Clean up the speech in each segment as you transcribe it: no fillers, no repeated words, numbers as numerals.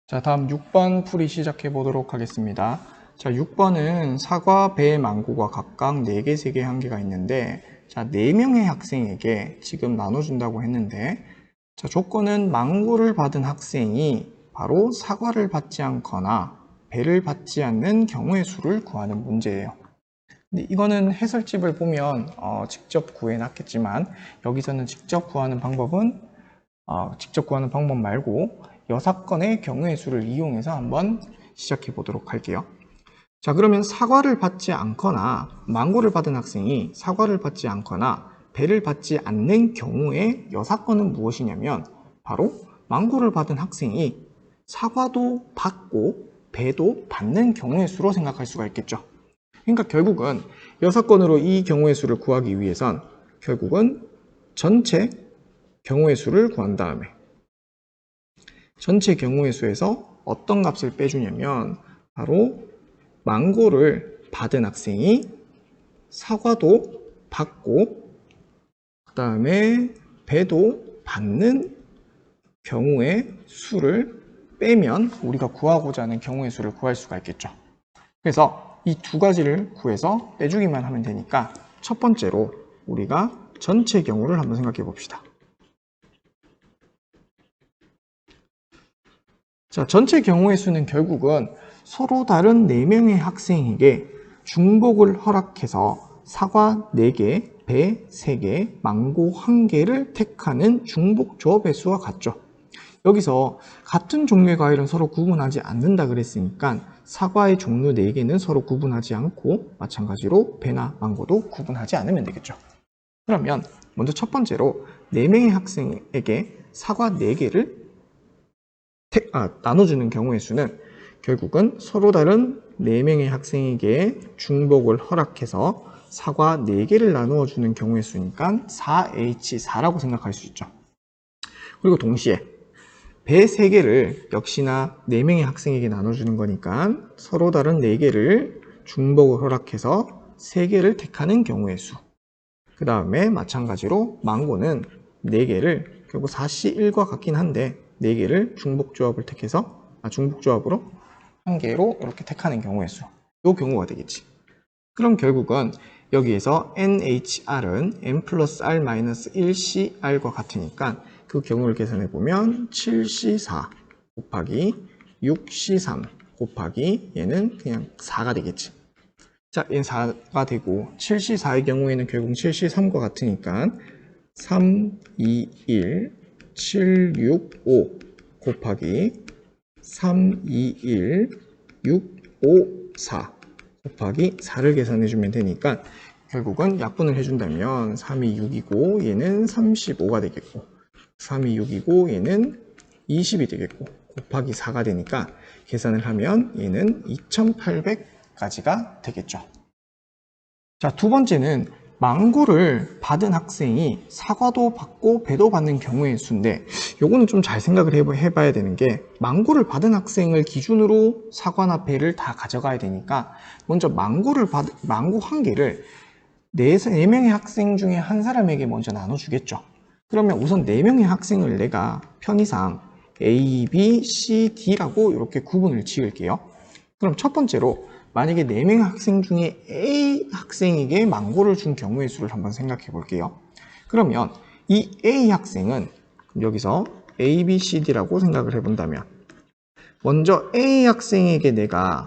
자, 다음 6번 풀이 시작해 보도록 하겠습니다. 자, 6번은 사과, 배, 망고가 각각 4개, 3개, 1개가 있는데, 자, 4명의 학생에게 지금 나눠준다고 했는데, 자, 조건은 망고를 받은 학생이 바로 사과를 받지 않거나 배를 받지 않는 경우의 수를 구하는 문제예요. 근데 이거는 해설집을 보면 직접 구해놨겠지만, 여기서는 직접 구하는 방법 말고 여사건의 경우의 수를 이용해서 한번 시작해 보도록 할게요. 자, 그러면 사과를 받지 않거나 망고를 받은 학생이 사과를 받지 않거나 배를 받지 않는 경우의 여사건은 무엇이냐면 바로 망고를 받은 학생이 사과도 받고 배도 받는 경우의 수로 생각할 수가 있겠죠. 그러니까 결국은 여사건으로 이 경우의 수를 구하기 위해선 결국은 전체 경우의 수를 구한 다음에 전체 경우의 수에서 어떤 값을 빼주냐면 바로 망고를 받은 학생이 사과도 받고 그 다음에 배도 받는 경우의 수를 빼면 우리가 구하고자 하는 경우의 수를 구할 수가 있겠죠. 그래서 이 두 가지를 구해서 빼주기만 하면 되니까 첫 번째로 우리가 전체 경우를 한번 생각해 봅시다. 자, 전체 경우의 수는 결국은 서로 다른 4명의 학생에게 중복을 허락해서 사과 4개, 배 3개, 망고 1개를 택하는 중복 조합의 수와 같죠. 여기서 같은 종류의 과일은 서로 구분하지 않는다 그랬으니까 사과의 종류 4개는 서로 구분하지 않고 마찬가지로 배나 망고도 구분하지 않으면 되겠죠. 그러면 먼저 첫 번째로 4명의 학생에게 사과 4개를 나눠주는 경우의 수는 결국은 서로 다른 4명의 학생에게 중복을 허락해서 사과 4개를 나누어 주는 경우의 수니까 4H4라고 생각할 수 있죠. 그리고 동시에 배 3개를 역시나 4명의 학생에게 나눠주는 거니까 서로 다른 4개를 중복을 허락해서 3개를 택하는 경우의 수. 그 다음에 마찬가지로 망고는 4개를 결국 4C1과 같긴 한데 4개를 중복조합을 택해서 중복조합으로 1개로 이렇게 택하는 경우의 수. 이 경우가 되겠지. 그럼 결국은 여기에서 NHR은 N 플러스 R 마이너스 1CR과 같으니까 그 경우를 계산해 보면 7C4 곱하기 6C3 곱하기 얘는 그냥 4가 되겠지. 자, 얘는 4가 되고 7C4의 경우에는 결국 7C3과 같으니까 3, 2, 1, 7, 6, 5 곱하기 3, 2, 1, 6, 5, 4 곱하기 4를 계산해주면 되니까 결국은 약분을 해준다면 3이 6이고 얘는 35가 되겠고 3이 6이고 얘는 20이 되겠고 곱하기 4가 되니까 계산을 하면 얘는 2800까지가 되겠죠. 자, 두 번째는 망고를 받은 학생이 사과도 받고 배도 받는 경우의 수인데 요거는 좀 잘 생각을 해봐야 되는 게 망고를 받은 학생을 기준으로 사과나 배를 다 가져가야 되니까 먼저 망고 1개를 4명의 학생 중에 한 사람에게 먼저 나눠주겠죠. 그러면 우선 4명의 학생을 내가 편의상 A, B, C, D라고 이렇게 구분을 지을게요. 그럼 첫 번째로 만약에 4명의 학생 중에 A 학생에게 망고를 준 경우의 수를 한번 생각해 볼게요. 그러면 이 A 학생은 여기서 A, B, C, D라고 생각을 해본다면 먼저 A 학생에게 내가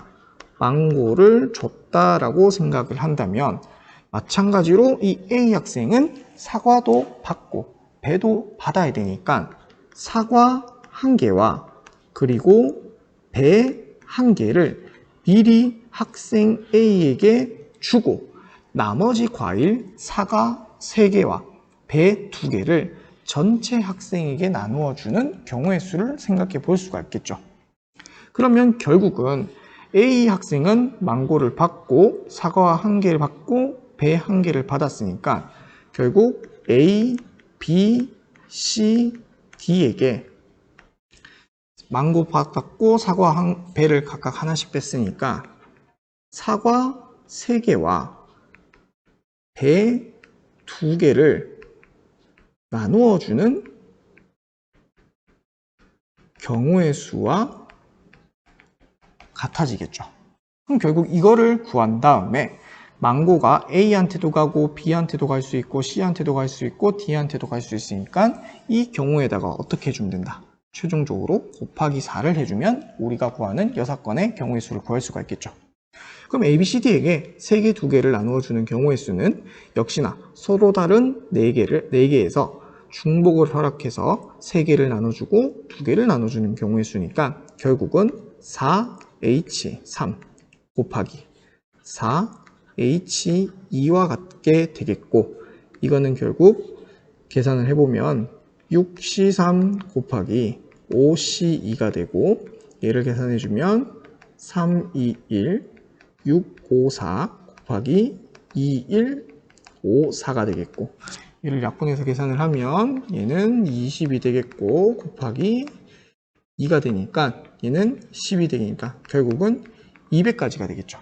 망고를 줬다라고 생각을 한다면 마찬가지로 이 A 학생은 사과도 받고 배도 받아야 되니까 사과 1개와 그리고 배 1개를 미리 학생 A에게 주고 나머지 과일 사과 3개와 배 2개를 전체 학생에게 나누어 주는 경우의 수를 생각해 볼 수가 있겠죠. 그러면 결국은 A 학생은 망고를 받고 사과 1개를 받고 배 1개를 받았으니까 결국 A, B, C, D에게 망고 받았고 사과 배를 각각 하나씩 뺐으니까 사과 3개와 배 2개를 나누어 주는 경우의 수와 같아지겠죠. 그럼 결국 이거를 구한 다음에 망고가 A한테도 가고 B한테도 갈 수 있고 C한테도 갈 수 있고 D한테도 갈 수 있으니까 이 경우에다가 어떻게 해주면 된다. 최종적으로 곱하기 4를 해주면 우리가 구하는 6건의 경우의 수를 구할 수가 있겠죠. 그럼 A, B, C, D에게 3개, 2개를 나누어주는 경우의 수는 역시나 서로 다른 4개에서 중복을 허락해서 3개를 나눠주고 2개를 나눠주는 경우의 수니까 결국은 4H3 곱하기 4H2와 같게 되겠고, 이거는 결국 계산을 해보면 6C3 곱하기 5C2가 되고, 얘를 계산해주면 321 654 곱하기 2154가 되겠고, 얘를 약분해서 계산을 하면 얘는 20이 되겠고 곱하기 2가 되니까 얘는 10이 되니까 결국은 200까지가 되겠죠.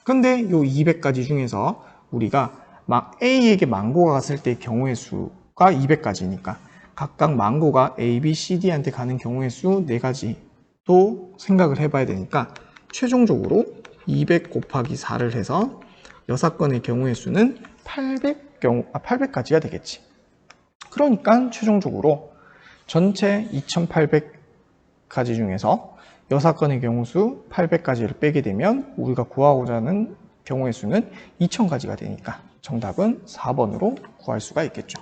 근데 이 200가지 중에서 우리가 A에게 망고가 갔을 때 경우의 수가 200가지니까 각각 망고가 A, B, C, D한테 가는 경우의 수 4가지도 생각을 해봐야 되니까 최종적으로 200 곱하기 4를 해서 6건의 경우의 수는 800가지가 되겠지. 그러니까 최종적으로 전체 2800가지 중에서 6건의 경우 수 800가지를 빼게 되면 우리가 구하고자 하는 경우의 수는 2000가지가 되니까 정답은 4번으로 구할 수가 있겠죠.